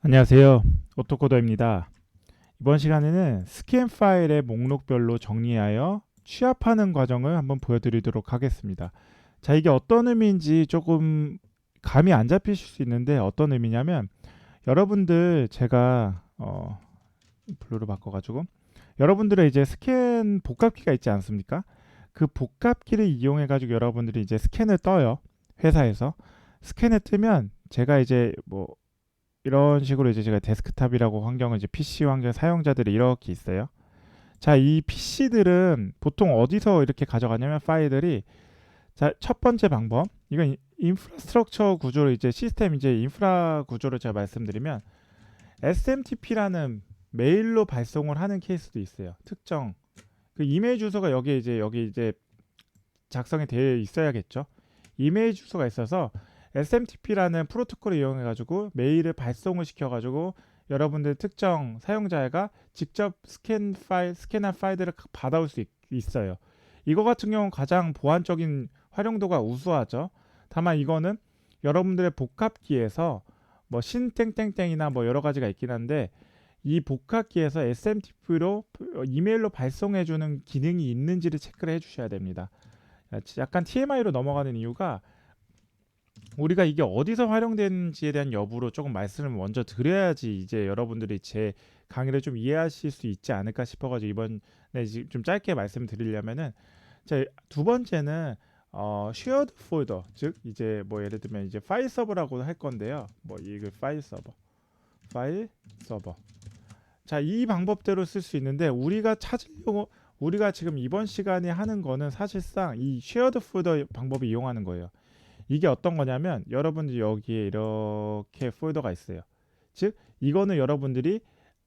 안녕하세요. 오토코더입니다. 이번 시간에는 스캔 파일의 목록별로 정리하여 취합하는 과정을 한번 보여드리도록 하겠습니다. 자, 이게 어떤 의미인지 조금 감이 안 잡히실 수 있는데 어떤 의미냐면 여러분들 제가 블루로 바꿔가지고 여러분들의 이제 스캔 복합키가 있지 않습니까? 그 복합키를 이용해가지고 여러분들이 이제 스캔을 떠요. 회사에서 스캔을 뜨면 제가 이제 뭐 이런 식으로 이제 제가 데스크탑이라고 환경은 이제 PC 환경 사용자들이 이렇게 있어요. 자, 이 PC들은 보통 어디서 이렇게 가져가냐면 파일들이 자, 첫 번째 방법. 이건 인프라스트럭처 구조로 이제 시스템 이제 인프라 구조를 제가 말씀드리면 SMTP라는 메일로 발송을 하는 케이스도 있어요. 특정 그 이메일 주소가 여기 이제 작성이 되어 있어야겠죠. 이메일 주소가 있어서 SMTP라는 프로토콜을 이용해 가지고 메일을 발송을 시켜 가지고 여러분들 특정 사용자가 직접 스캔한 파일들을 받아올 수 있어요. 이거 같은 경우는 가장 보안적인 활용도가 우수하죠. 다만 이거는 여러분들의 복합기에서 뭐 신땡땡땡이나 뭐 여러 가지가 있긴 한데 이 복합기에서 SMTP로 이메일로 발송해 주는 기능이 있는지를 체크를 해 주셔야 됩니다. 약간 TMI로 넘어가는 이유가 우리가 이게 어디서 활용되는지에 대한 여부로 조금 말씀을 먼저 드려야지 이제 여러분들이 제 강의를 좀 이해하실 수 있지 않을까 싶어가지고 이번에 좀 짧게 말씀드리려면은 두 번째는 shared folder 즉 이제 뭐 예를 들면 이제 파일 서버라고 할 건데요. 뭐 이거 파일 서버 자, 이 방법대로 쓸 수 있는데 우리가 지금 이번 시간에 하는 거는 사실상 이 shared folder 방법을 이용하는 거예요. 이게 어떤 거냐면 여러분들 여기에 이렇게 폴더가 있어요. 즉 이거는 여러분들이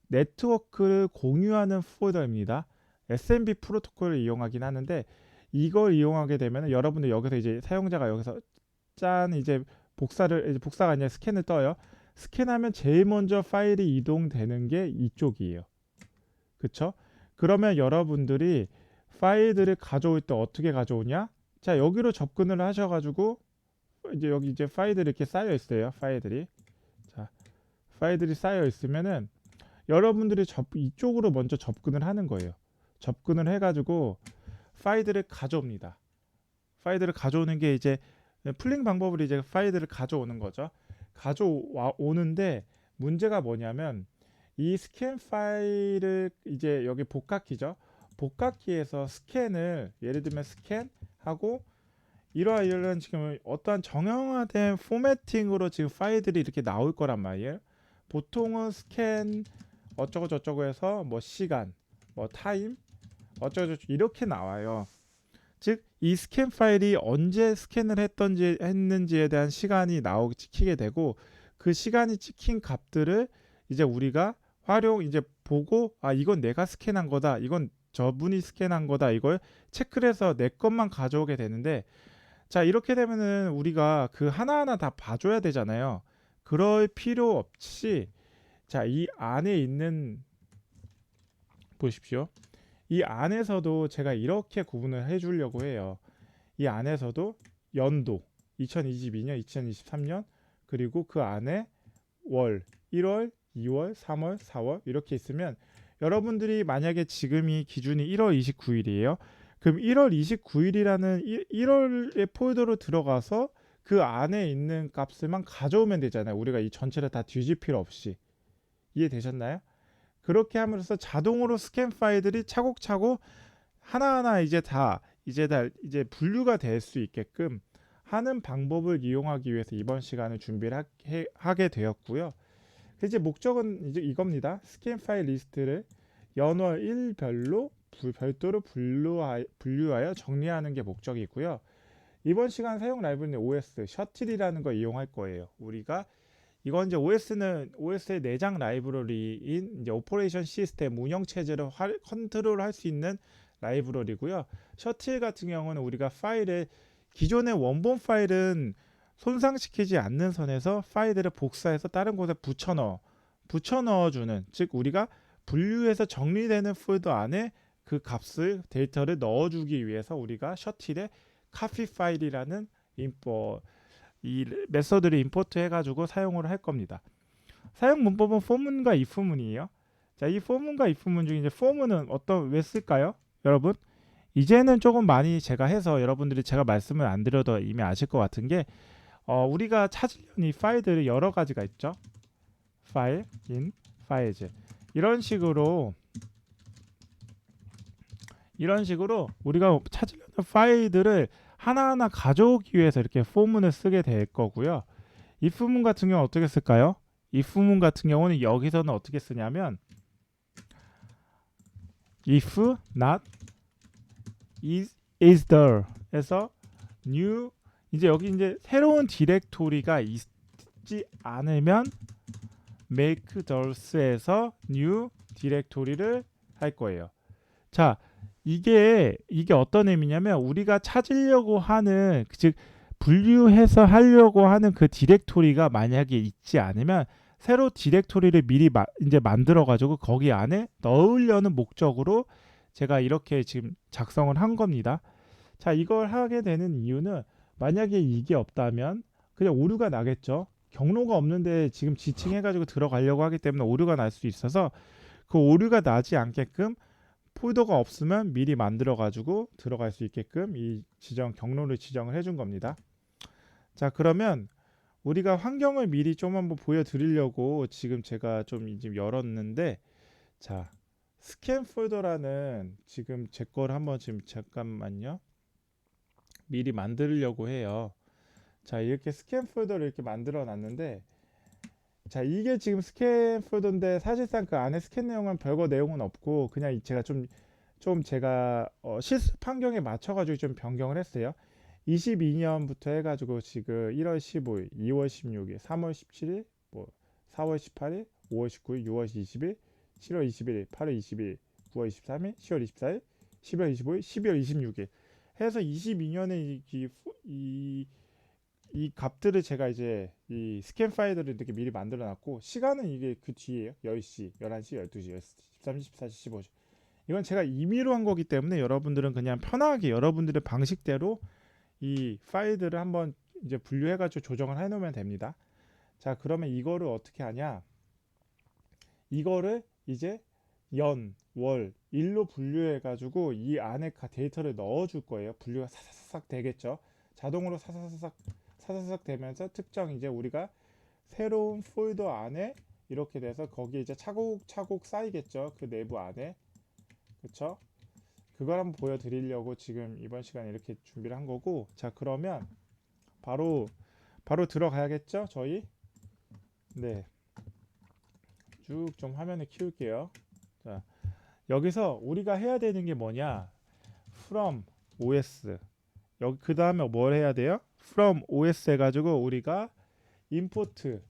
네트워크를 공유하는 폴더입니다. SMB 프로토콜을 이용하긴 하는데 이걸 이용하게 되면 여러분들 여기서 이제 사용자가 여기서 짠 이제 복사가 아니라 스캔을 떠요. 스캔하면 제일 먼저 파일이 이동되는 게 이쪽이에요. 그쵸? 그러면 여러분들이 파일들을 가져올 때 어떻게 가져오냐? 자, 여기로 접근을 하셔가지고 이제 여기 이제 파일들이 이렇게 쌓여 있어요. 자, 파일들이 쌓여 있으면은 여러분들이 이쪽으로 먼저 접근을 하는 거예요. 접근을 해가지고 파일들을 가져옵니다. 파일들을 가져오는 게 이제 풀링 방법으로 이제 파일들을 가져오는 거죠. 가져오는데 문제가 뭐냐면 이 스캔 파일을 이제 여기 복합키죠. 복합키에서 스캔을 예를 들면 스캔하고 이러한 지금 어떠한 정형화된 포매팅으로 지금 파일들이 이렇게 나올 거란 말이에요. 보통은 스캔 어쩌고 저쩌고 해서 뭐 시간, 뭐 타임 어쩌고 저쩌고 이렇게 나와요. 즉 이 스캔 파일이 언제 스캔을 했는지에 대한 시간이 찍히게 되고 그 시간이 찍힌 값들을 이제 우리가 이제 보고 이건 내가 스캔한 거다. 이건 저분이 스캔한 거다. 이걸 체크를 해서 내 것만 가져오게 되는데 자, 이렇게 되면은 우리가 그 하나하나 다 봐줘야 되잖아요. 그럴 필요 없이 자, 이 안에 있는 보십시오. 이 안에서도 제가 이렇게 구분을 해주려고 해요. 이 안에서도 연도 2022년, 2023년 그리고 그 안에 월 1월, 2월, 3월, 4월 이렇게 있으면 여러분들이 만약에 지금이 기준이 1월 29일이에요. 그럼 1월 29일이라는 1월의 폴더로 들어가서 그 안에 있는 값을만 가져오면 되잖아요. 우리가 이 전체를 다 뒤질 필요 없이. 이해되셨나요? 그렇게 함으로써 자동으로 스캔 파일들이 차곡차곡 하나하나 이제 분류가 될 수 있게끔 하는 방법을 이용하기 위해서 이번 시간을 준비를 하게 되었고요. 이제 목적은 이제 이겁니다. 스캔 파일 리스트를 연월 일별로 별도로 분류하여 정리하는 게 목적이고요. 이번 시간 사용 라이브러리는 OS 셔틀이라는 걸 이용할 거예요. 우리가 이건 이제 OS의 내장 라이브러리인 이제 오퍼레이션 시스템 운영 체제를 컨트롤할 수 있는 라이브러리고요. 셔틀 같은 경우는 우리가 기존의 원본 파일은 손상시키지 않는 선에서 파일들을 복사해서 다른 곳에 붙여 넣어주는 즉 우리가 분류해서 정리되는 폴더 안에 그 데이터를 넣어주기 위해서 우리가 셔틀에 카피 파일이라는 이 메서드를 임포트 해가지고 사용을 할 겁니다. 사용 문법은 for문과 if문이에요. 자, 이 for문과 if문 중에 이제 for문은 왜 쓸까요? 여러분, 이제는 조금 많이 제가 해서 여러분들이 제가 말씀을 안 드려도 이미 아실 것 같은 게 우리가 찾으려는 이 파일들이 여러 가지가 있죠. 파일, in, files 이런 식으로 우리가 찾으려는 파일들을 하나하나 가져오기 위해서 이렇게 for문을 쓰게 될 거고요. if문 같은 경우는 어떻게 쓸까요? if문 같은 경우는 여기서는 어떻게 쓰냐면 if not is there 에서 new 이제 여기 이제 새로운 디렉토리가 있지 않으면 make there에서 new 디렉토리를 할 거예요. 자, 이게 어떤 의미냐면 우리가 찾으려고 하는 즉 분류해서 하려고 하는 그 디렉토리가 만약에 있지 않으면 새로 디렉토리를 미리 이제 만들어 가지고 거기 안에 넣으려는 목적으로 제가 이렇게 지금 작성을 한 겁니다. 자, 이걸 하게 되는 이유는 만약에 이게 없다면 그냥 오류가 나겠죠. 경로가 없는데 지금 지칭해 가지고 들어가려고 하기 때문에 오류가 날 수 있어서 그 오류가 나지 않게끔 폴더가 없으면 미리 만들어 가지고 들어갈 수 있게끔 이 경로를 지정을 해준 겁니다. 자, 그러면 우리가 환경을 미리 좀 한번 보여드리려고 지금 제가 좀 열었는데, 자, 스캔 폴더라는 지금 제 거를 한번 지금 잠깐만요. 미리 만들려고 해요. 자, 이렇게 스캔 폴더를 이렇게 만들어 놨는데, 자, 이게 지금 스캔 폴더인데 사실상 그 안에 스캔 내용은 별거 내용은 없고 그냥 제가 좀 제가 실습 환경에 맞춰가지고 좀 변경을 했어요. 22년부터 해가지고 지금 1월 15일, 2월 16일, 3월 17일, 뭐 4월 18일, 5월 19일, 6월 20일, 7월 21일, 8월 20일, 9월 23일, 10월 24일, 11월 25일, 12월 26일 해서 22년에 이 값들을 제가 이제 이 스캔 파일들을 이렇게 미리 만들어 놨고 시간은 이게 그 뒤에요. 10시, 11시, 12시, 13시, 14시, 15시. 이건 제가 임의로 한 거기 때문에 여러분들은 그냥 편하게 여러분들의 방식대로 이 파일들을 한번 이제 분류해 가지고 조정을 해 놓으면 됩니다. 자, 그러면 이거를 어떻게 하냐? 이거를 이제 연, 월, 일로 분류해 가지고 이 안에 데이터를 넣어 줄 거예요. 분류가 사사삭 되겠죠. 자동으로 사사삭 되면서 특정 이제 우리가 새로운 폴더 안에 이렇게 돼서 거기에 이제 차곡차곡 쌓이겠죠. 그 내부 안에. 그렇죠? 그걸 한번 보여드리려고 지금 이번 시간에 이렇게 준비를 한 거고, 자, 그러면 바로 들어가야겠죠, 저희? 네, 쭉 좀 화면을 키울게요. 자, 여기서 우리가 해야 되는 게 뭐냐? from os 여기 그 다음에 뭘 해야 돼요? from os 해가지고 우리가 import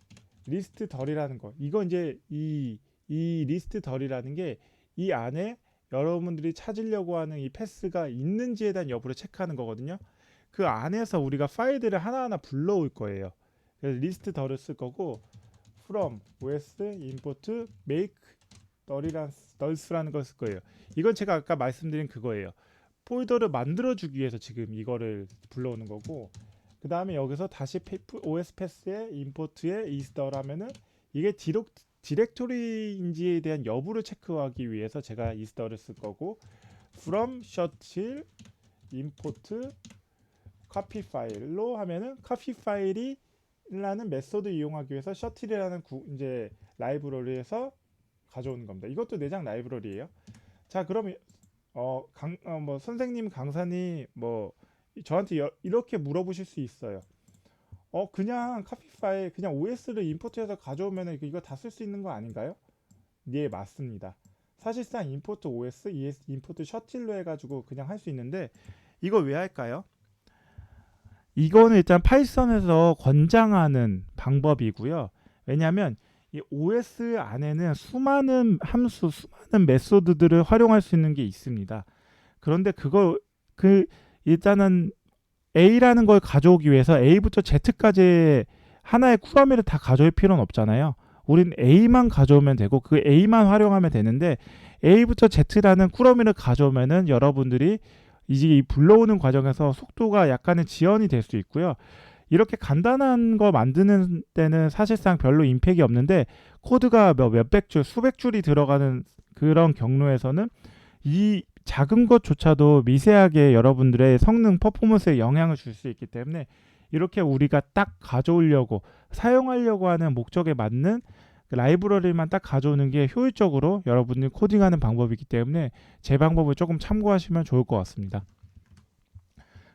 list 덜이라는 거. 이거 이제 이 list 덜이라는 게 이 안에 여러분들이 찾으려고 하는 이 패스가 있는지에 대한 여부를 체크하는 거거든요. 그 안에서 우리가 파일들을 하나하나 불러올 거예요. 그래서 리스트 덜을 쓸 거고 from os import make 덜스라는 걸 쓸 거예요. 이건 제가 아까 말씀드린 그거예요. 폴더를 만들어주기 위해서 지금 이거를 불러오는 거고, 그 다음에 여기서 다시 os 패스에 import에 is덜 하면은 이게 디렉토리인지에 대한 여부를 체크하기 위해서 제가 is덜을 쓸 거고, from shuttle import copy 파일로 하면은 copy 파일이라는 메소드 이용하기 위해서 shuttle이라는 이제 라이브러리에서 가져오는 겁니다. 이것도 내장 라이브러리예요. 자, 그러면 뭐 선생님, 강사님 뭐 저한테 이렇게 물어보실 수 있어요. 그냥 카피 파일 그냥 OS를 임포트해서 가져오면 이거 다 쓸 수 있는 거 아닌가요? 네, 맞습니다. 사실상 임포트 OS, 임포트 셔틀로 해가지고 그냥 할 수 있는데 이거 왜 할까요? 이거는 일단 파이썬에서 권장하는 방법이고요. 왜냐하면 이 OS 안에는 수많은 함수, 수많은 메소드들을 활용할 수 있는 게 있습니다. 그런데 일단은 A라는 걸 가져오기 위해서 A부터 Z까지 하나의 쿠러미를 다 가져올 필요는 없잖아요. 우린 A만 가져오면 되고 그 A만 활용하면 되는데 A부터 Z라는 쿠러미를 가져오면은 여러분들이 이제 이 불러오는 과정에서 속도가 약간의 지연이 될 수 있고요. 이렇게 간단한 거 만드는 때는 사실상 별로 임팩이 없는데 코드가 몇백 줄, 수백 줄이 들어가는 그런 경로에서는 이 작은 것조차도 미세하게 여러분들의 성능 퍼포먼스에 영향을 줄 수 있기 때문에 이렇게 우리가 딱 가져오려고 사용하려고 하는 목적에 맞는 그 라이브러리만 딱 가져오는 게 효율적으로 여러분이 코딩하는 방법이기 때문에 제 방법을 조금 참고하시면 좋을 것 같습니다.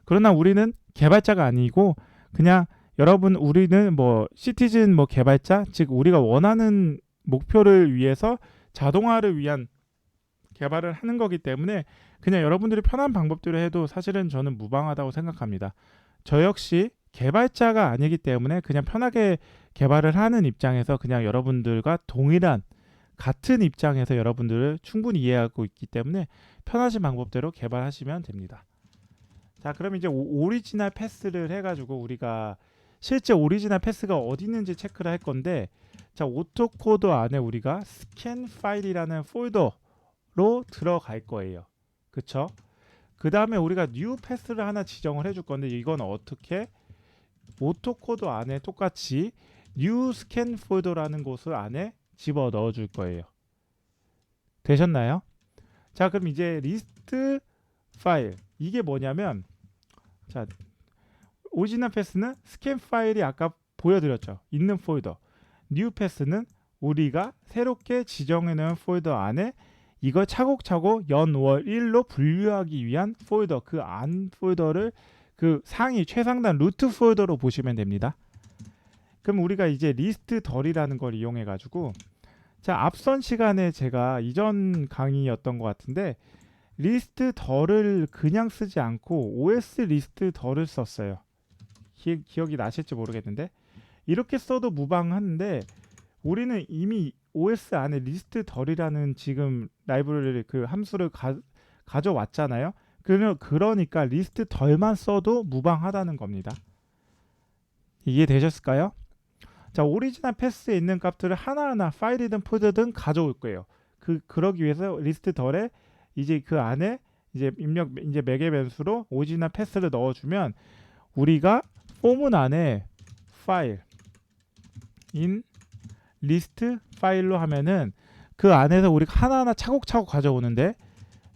그러나 우리는 개발자가 아니고 그냥 여러분 우리는 뭐 시티즌 뭐 개발자 즉 우리가 원하는 목표를 위해서 자동화를 위한 개발을 하는 거기 때문에 그냥 여러분들이 편한 방법대로 해도 사실은 저는 무방하다고 생각합니다. 저 역시 개발자가 아니기 때문에 그냥 편하게 개발을 하는 입장에서 그냥 여러분들과 동일한 같은 입장에서 여러분들을 충분히 이해하고 있기 때문에 편하신 방법대로 개발하시면 됩니다. 자, 그럼 이제 오리지널 패스를 해가지고 우리가 실제 오리지널 패스가 어디 있는지 체크를 할 건데, 자, 오토코드 안에 우리가 스캔 파일이라는 폴더로 들어갈 거예요. 그쵸? 그 다음에 우리가 뉴 패스를 하나 지정을 해줄 건데, 이건 어떻게? 오토코드 안에 똑같이 뉴 스캔 폴더라는 곳을 안에 집어 넣어 줄 거예요. 되셨나요? 자, 그럼 이제 리스트 파일, 이게 뭐냐면, 자, 오리지널 패스는 스캔 파일이 아까 보여드렸죠. 있는 폴더. 뉴 패스는 우리가 새롭게 지정해놓은 폴더 안에 이걸 차곡차곡 연월 일로 분류하기 위한 폴더, 그 안 폴더를 그 상위 최상단 루트 폴더로 보시면 됩니다. 그럼 우리가 이제 리스트 덜이라는 걸 이용해 가지고, 자, 앞선 시간에 제가 이전 강의였던 것 같은데 리스트 덜을 그냥 쓰지 않고 OS 리스트 덜을 썼어요. 기억이 나실지 모르겠는데 이렇게 써도 무방한데 우리는 이미 OS 안에 리스트 덜이라는 지금 라이브러리 그 함수를 가져왔잖아요. 그러니까 리스트 덜만 써도 무방하다는 겁니다. 이해되셨을까요? 자, 오리지널 패스에 있는 값들을 하나하나 파일이든 폴더든 가져올 거예요. 그러기 위해서 리스트 덜에 이제 그 안에 이제 이제 매개 변수로 오리지널 패스를 넣어주면 우리가 포문 안에 파일 인 리스트 파일로 하면은 그 안에서 우리가 하나하나 차곡차곡 가져오는데,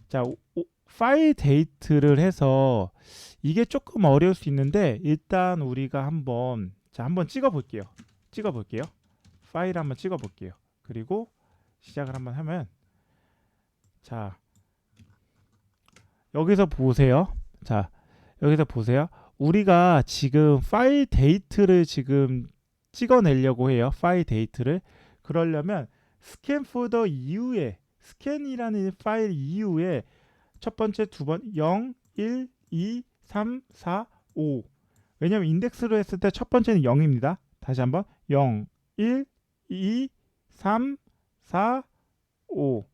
자, 파일 데이트를 해서 이게 조금 어려울 수 있는데 일단 우리가 한번 찍어 볼게요. 파일 한번 찍어 볼게요. 그리고 시작을 한번 하면, 자, 여기서 보세요. 우리가 지금 파일 데이트를 지금 찍어내려고 해요. 파일 데이트를. 그러려면 스캔 폴더 이후에 스캔이라는 파일 이후에 첫 번째, 두 번 0, 1, 2, 3, 4, 5. 왜냐면 인덱스로 했을 때 첫 번째는 0입니다. 다시 한번 0, 1, 2, 3, 4, 5.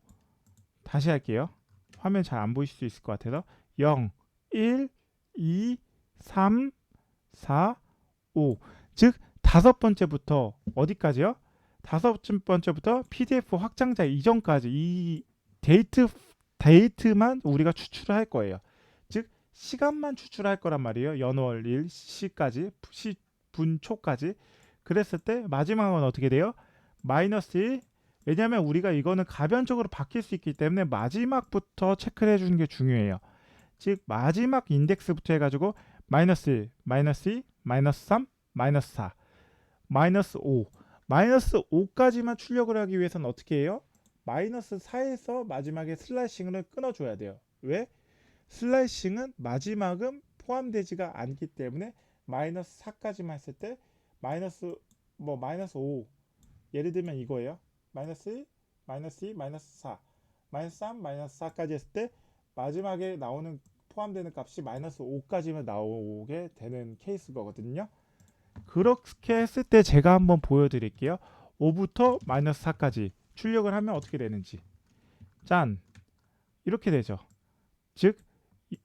다시 할게요. 화면 잘 안 보이실 수 있을 것 같아서 0, 1, 2, 3, 4, 5. 즉 다섯 번째부터 어디까지요? 다섯 번째부터 PDF 확장자 이전까지 이 데이트만 우리가 추출할 거예요. 즉 시간만 추출할 거란 말이에요. 연월 일 시까지 분초까지. 그랬을 때 마지막은 어떻게 돼요? 마이너스 1. 왜냐하면 우리가 이거는 가변적으로 바뀔 수 있기 때문에 마지막부터 체크를 해주는 게 중요해요. 즉 마지막 인덱스부터 해가지고 마이너스 1, 마이너스 2, 마이너스 3, 마이너스 4, 마이너스 5. 마이너스 5까지만 출력을 하기 위해서는 어떻게 해요? 마이너스 4에서 마지막에 슬라이싱을 끊어줘야 돼요. 왜? 슬라이싱은 마지막은 포함되지가 않기 때문에 마이너스 4까지만 했을 때 마이너스 5. 예를 들면 이거예요. 마이너스 1, 마이너스 2, 마이너스 4, 마이너스 3, 마이너스 4까지 했을 때 마지막에 나오는 포함되는 값이 마이너스 5까지만 나오게 되는 케이스거든요. 그렇게 했을 때 제가 한번 보여드릴게요. 5부터 마이너스 4까지 출력을 하면 어떻게 되는지. 짠! 이렇게 되죠. 즉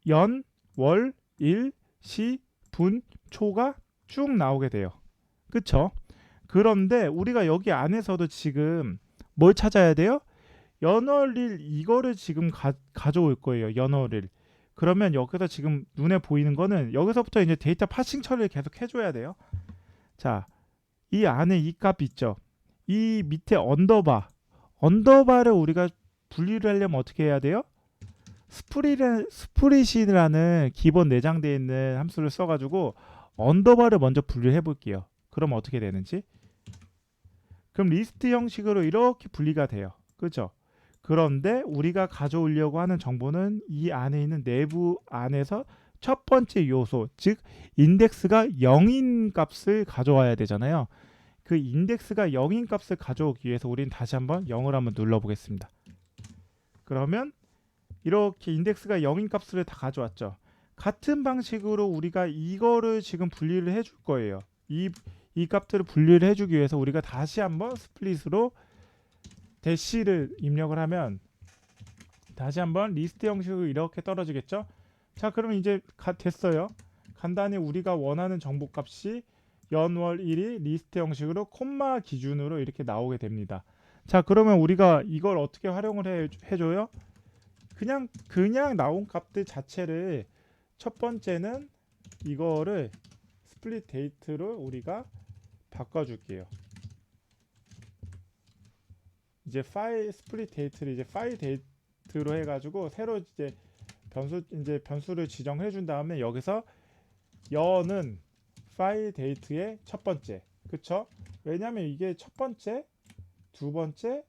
연, 월, 일, 시, 분, 초가 쭉 나오게 돼요. 그쵸? 그런데 우리가 여기 안에서도 지금 뭘 찾아야 돼요? 연월일 이거를 지금 가져올 거예요. 연월일. 그러면 여기서 지금 눈에 보이는 거는 여기서부터 이제 데이터 파싱 처리를 계속 해줘야 돼요. 자, 이 안에 이 값 있죠. 이 밑에 언더바를 우리가 분리를 하려면 어떻게 해야 돼요? 스프릿이라는 기본 내장되어 있는 함수를 써가지고 언더바를 먼저 분리를 해볼게요. 그럼 어떻게 되는지? 그럼 리스트 형식으로 이렇게 분리가 돼요. 그렇죠? 그런데 우리가 가져오려고 하는 정보는 이 안에 있는 내부 안에서 첫 번째 요소, 즉 인덱스가 0인 값을 가져와야 되잖아요. 그 인덱스가 0인 값을 가져오기 위해서 우리는 다시 한번 0을 한번 눌러보겠습니다. 그러면 이렇게 인덱스가 0인 값을 다 가져왔죠. 같은 방식으로 우리가 이거를 지금 분리를 해줄 거예요. 이 값들을 분리를 해주기 위해서 우리가 다시 한번 스플릿으로 대시를 입력을 하면 다시 한번 리스트 형식으로 이렇게 떨어지겠죠. 자, 그러면 이제 됐어요. 간단히 우리가 원하는 정보값이 연월 1이 리스트 형식으로 콤마 기준으로 이렇게 나오게 됩니다. 자, 그러면 우리가 이걸 어떻게 활용을 해줘요? 그냥 나온 값들 자체를 첫 번째는 이거를 스플릿 데이트로 우리가 바꿔줄게요. 이제 파일 스플릿 데이트를 이제 파일 데이트로 해가지고 새로 이제 변수를 지정해 준 다음에 여기서 연은 파일 데이트의 첫 번째, 그쵸? 왜냐면 이게 첫 번째, 두 번째,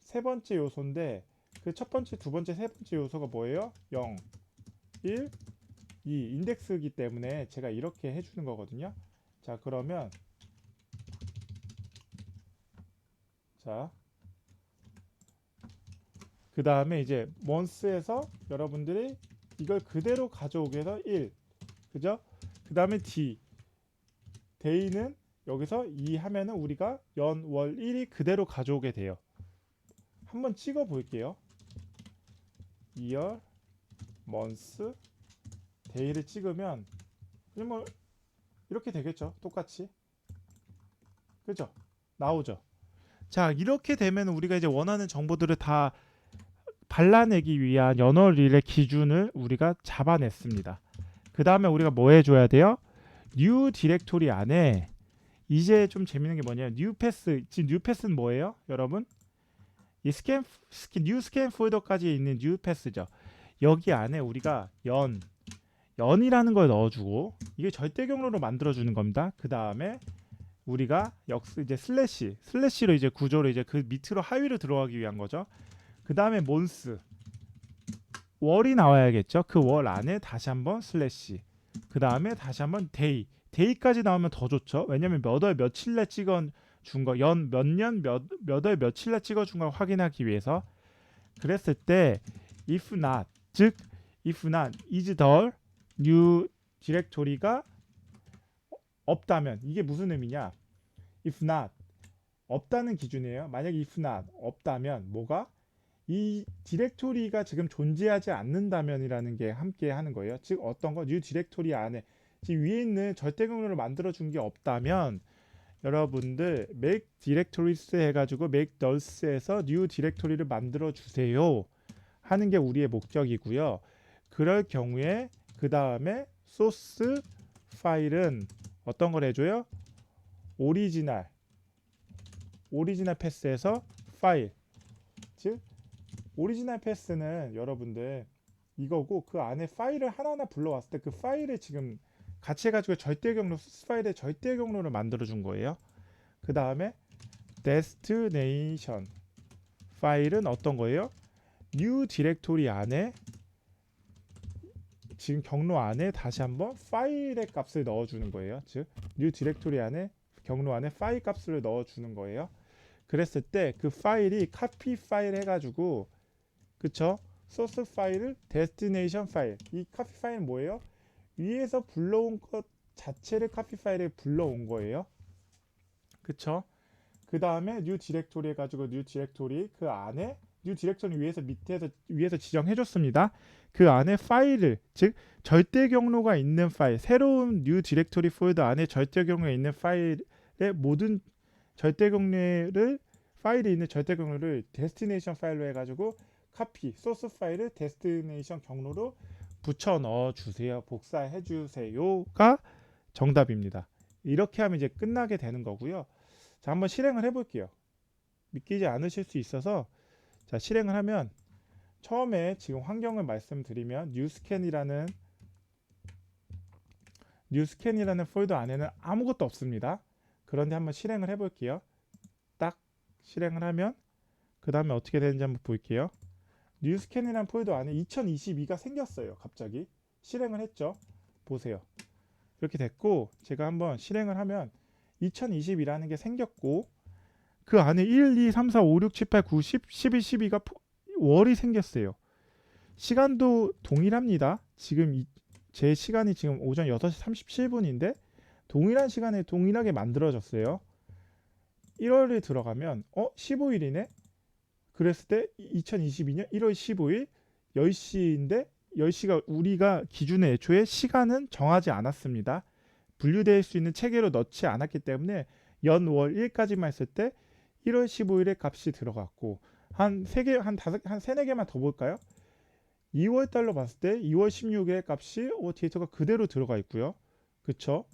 세 번째 요소인데 그 첫 번째, 두 번째, 세 번째 요소가 뭐예요? 0, 1, 2 인덱스이기 때문에 제가 이렇게 해주는 거거든요. 자, 그러면 자, 그 다음에 이제 month에서 여러분들이 이걸 그대로 가져오게 해서 1, 그죠? 그 다음에 day는 여기서 2 하면은 우리가 연, 월, 1이 그대로 가져오게 돼요. 한번 찍어 볼게요. year, month, day를 찍으면 그냥 뭐 이렇게 되겠죠. 똑같이. 그죠? 나오죠. 자, 이렇게 되면 우리가 이제 원하는 정보들을 다 발라내기 위한 연월일의 기준을 우리가 잡아냈습니다. 그 다음에 우리가 뭐 해줘야 돼요? new 디렉토리 안에 이제 좀 재밌는 게 뭐냐면 new path. 지금 new path는 뭐예요? 여러분? 이 new scan 폴더까지 있는 new path죠. 여기 안에 우리가 연이라는 걸 넣어주고 이게 절대 경로로 만들어주는 겁니다. 그 다음에 우리가 이제 슬래시로 이제 구조를 이제 그 밑으로 하위로 들어가기 위한 거죠. 그 다음에 month 월이 나와야겠죠. 그 월 안에 다시 한번 슬래시. 그 다음에 다시 한번 day까지 나오면 더 좋죠. 왜냐면 몇 월 며칠날 찍어 준 거, 몇 월 며칠날 찍어 준 걸 확인하기 위해서. 그랬을 때 if not, 즉 if not is the new 디렉토리가 없다면 이게 무슨 의미냐? if not 없다는 기준이에요. 만약에 if not 없다면 뭐가? 이 디렉토리가 지금 존재하지 않는다면이라는 게 함께 하는 거예요. 즉 어떤 거? new 디렉토리 안에 지금 위에 있는 절대 경로를 만들어 준 게 없다면 여러분들 make directories 해가지고 make nuls에서 new 디렉토리를 만들어 주세요 하는 게 우리의 목적이고요. 그럴 경우에 그 다음에 소스 파일은 어떤 걸 해줘요? 오리지널 패스에서 파일, 즉 오리지널 패스는 여러분들 이거고 그 안에 파일을 하나하나 불러왔을 때 그 파일을 지금 같이 해가지고 절대 경로 소스 파일의 절대 경로를 만들어 준 거예요. 그 다음에 destination 파일은 어떤 거예요? new 디렉토리 안에 지금 경로 안에 다시 한번 파일의 값을 넣어주는 거예요. 즉 new 디렉토리 안에 경로 안에 파일 값을 넣어주는 거예요. 그랬을 때 그 파일이 copy 파일 해가지고 그쵸? 소스 파일을 destination 파일. 이 copy 파일은 뭐예요? 위에서 불러온 것 자체를 copy 파일에 불러온 거예요. 그쵸? 그 다음에 new 디렉토리 해가지고 new 디렉토리 그 안에 new 디렉토리 위에서 지정해줬습니다. 그 안에 파일을 즉 절대 경로가 있는 파일, 새로운 new 디렉토리 폴더 안에 절대 경로가 있는 파일의 모든 절대 경로를 파일에 있는 절대 경로를 데스티네이션 파일로 해가지고 카피 소스 파일을 데스티네이션 경로로 붙여 넣어 주세요. 복사해 주세요가 정답입니다. 이렇게 하면 이제 끝나게 되는 거고요. 자, 한번 실행을 해 볼게요. 믿기지 않으실 수 있어서 자, 실행을 하면 처음에 지금 환경을 말씀드리면 뉴스캔이라는 폴더 안에는 아무것도 없습니다. 그런데 한번 실행을 해 볼게요. 딱 실행을 하면 그 다음에 어떻게 되는지 한번 볼게요. 뉴스캔이라는 폴더 안에 2022가 생겼어요. 갑자기 실행을 했죠. 보세요. 이렇게 됐고 제가 한번 실행을 하면 2020이라는 게 생겼고 그 안에 1, 2, 3, 4, 5, 6, 7, 8, 9, 10, 11, 12가 월이 생겼어요. 시간도 동일합니다. 지금 제 시간이 지금 오전 6시 37분인데 동일한 시간에 동일하게 만들어졌어요. 1월에 들어가면 15일이네? 그랬을 때 2022년 1월 15일 10시인데 10시가 우리가 기준에 애초에 시간은 정하지 않았습니다. 분류될 수 있는 체계로 넣지 않았기 때문에 연월 1까지만 했을 때 1월 15일의 값이 들어갔고 한 3개, 한 4개만 더 볼까요? 2월 달로 봤을 때 2월 16일의 값이 데이터가 그대로 들어가 있고요. 그쵸?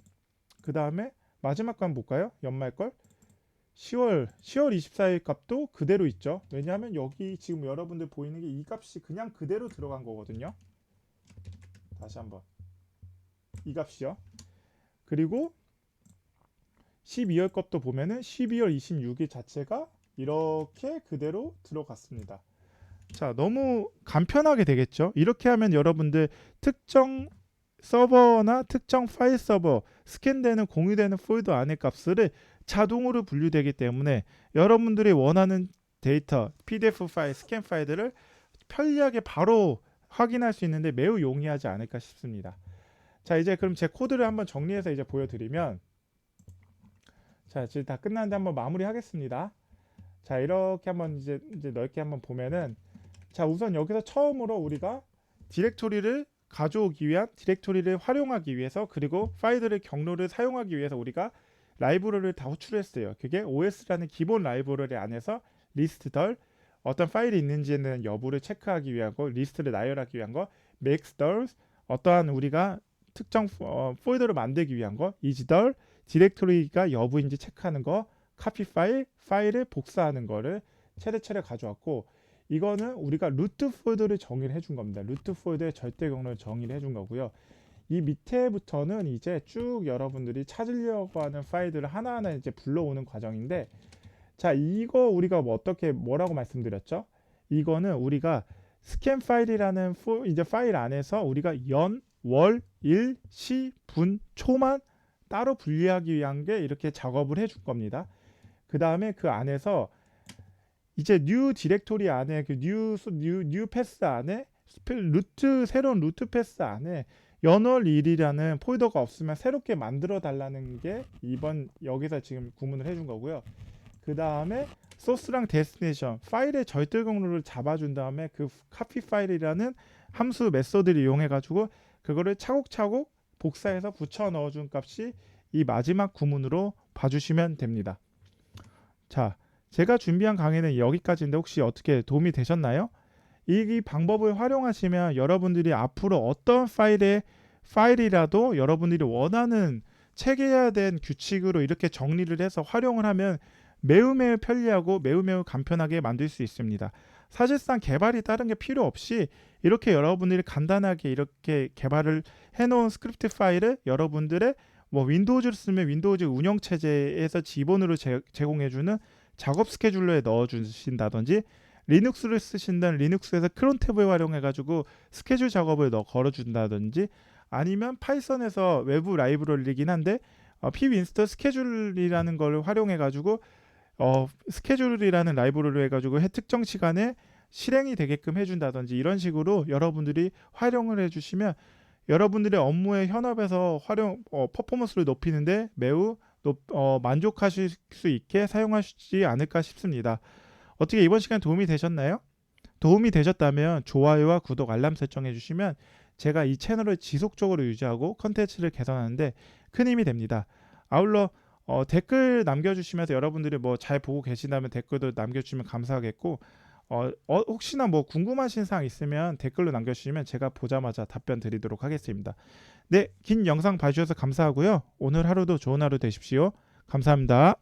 그 다음에 마지막 거 한번 볼까요? 연말 걸 10월 24일 값도 그대로 있죠. 왜냐하면 여기 지금 여러분들 보이는 게 이 값이 그냥 그대로 들어간 거거든요. 다시 한번 이 값이요. 그리고 12월 것도 보면은 12월 26일 자체가 이렇게 그대로 들어갔습니다. 자, 너무 간편하게 되겠죠. 이렇게 하면 여러분들 특정 서버나 특정 파일 서버 스캔되는 공유되는 폴더 안의 값을 자동으로 분류되기 때문에 여러분들이 원하는 데이터 PDF 파일, 스캔 파일들을 편리하게 바로 확인할 수 있는데 매우 용이하지 않을까 싶습니다. 자, 이제 그럼 제 코드를 한번 정리해서 이제 보여드리면 자, 이제 다 끝났는데 한번 마무리하겠습니다. 자, 이렇게 한번 이제 넓게 한번 보면은 자, 우선 여기서 처음으로 우리가 디렉토리를 가져오기 위한 디렉토리를 활용하기 위해서 그리고 파일들의 경로를 사용하기 위해서 우리가 라이브러리를 다 호출했어요. 그게 OS라는 기본 라이브러리 안에서 리스트덜 어떤 파일이 있는지는 여부를 체크하기 위한 거, 리스트를 나열하기 위한 거, makes덜 어떠한 우리가 특정 폴더를 만들기 위한 거, is덜 디렉토리가 여부인지 체크하는 거, copy 파일을 복사하는 거를 차례차례 가져왔고 이거는 우리가 루트 폴더를 정의를 해준 겁니다. 루트 폴더의 절대 경로를 정의를 해준 거고요. 이 밑에부터는 이제 쭉 여러분들이 찾으려고 하는 파일들을 하나하나 이제 불러오는 과정인데 자, 이거 우리가 뭐라고 말씀드렸죠? 이거는 우리가 스캔 파일이라는 이제 파일 안에서 우리가 연, 월, 일, 시, 분, 초만 따로 분리하기 위한 게 이렇게 작업을 해줄 겁니다. 그 다음에 그 안에서 이제 new 디렉토리 안에 그 new 패스 안에 새로운 루트 패스 안에 연월 일이라는 폴더가 없으면 새롭게 만들어 달라는 게 이번 여기서 지금 구문을 해준 거고요. 그 다음에 소스랑 데스티네이션 파일의 절대 경로를 잡아준 다음에 그 카피 파일이라는 함수 메소드를 이용해 가지고 그거를 차곡차곡 복사해서 붙여 넣어준 값이 이 마지막 구문으로 봐주시면 됩니다. 자, 제가 준비한 강의는 여기까지인데 혹시 어떻게 도움이 되셨나요? 이 방법을 활용하시면 여러분들이 앞으로 어떤 파일이라도 여러분들이 원하는 체계화된 규칙으로 이렇게 정리를 해서 활용을 하면 매우 편리하고 매우 간편하게 만들 수 있습니다. 사실상 개발이 다른 게 필요 없이 이렇게 여러분들이 간단하게 이렇게 개발을 해놓은 스크립트 파일을 여러분들의 윈도우즈를 쓰면 윈도우즈 운영체제에서 기본으로 제공해주는 작업 스케줄러에 넣어주신다든지 리눅스를 쓰신다면 리눅스에서 크론 탭을 활용해가지고 스케줄 작업을 걸어준다든지 아니면 파이썬에서 외부 라이브러리이긴 한데 pwinstall 스케줄이라는 걸 활용해가지고 스케줄이라는 라이브러리를 해가지고 특정 시간에 실행이 되게끔 해준다든지 이런 식으로 여러분들이 활용을 해주시면 여러분들의 업무의 현업에서 퍼포먼스를 높이는데 매우 만족하실 수 있게 사용하시지 않을까 싶습니다. 어떻게 이번 시간 도움이 되셨나요? 도움이 되셨다면 좋아요와 구독, 알람 설정해 주시면 제가 이 채널을 지속적으로 유지하고 컨텐츠를 개선하는데 큰 힘이 됩니다. 아울러 댓글 남겨주시면서 여러분들이 잘 보고 계신다면 댓글도 남겨주시면 감사하겠고 혹시나 뭐 궁금하신 사항 있으면 댓글로 남겨주시면 제가 보자마자 답변 드리도록 하겠습니다. 네, 긴 영상 봐주셔서 감사하고요. 오늘 하루도 좋은 하루 되십시오. 감사합니다.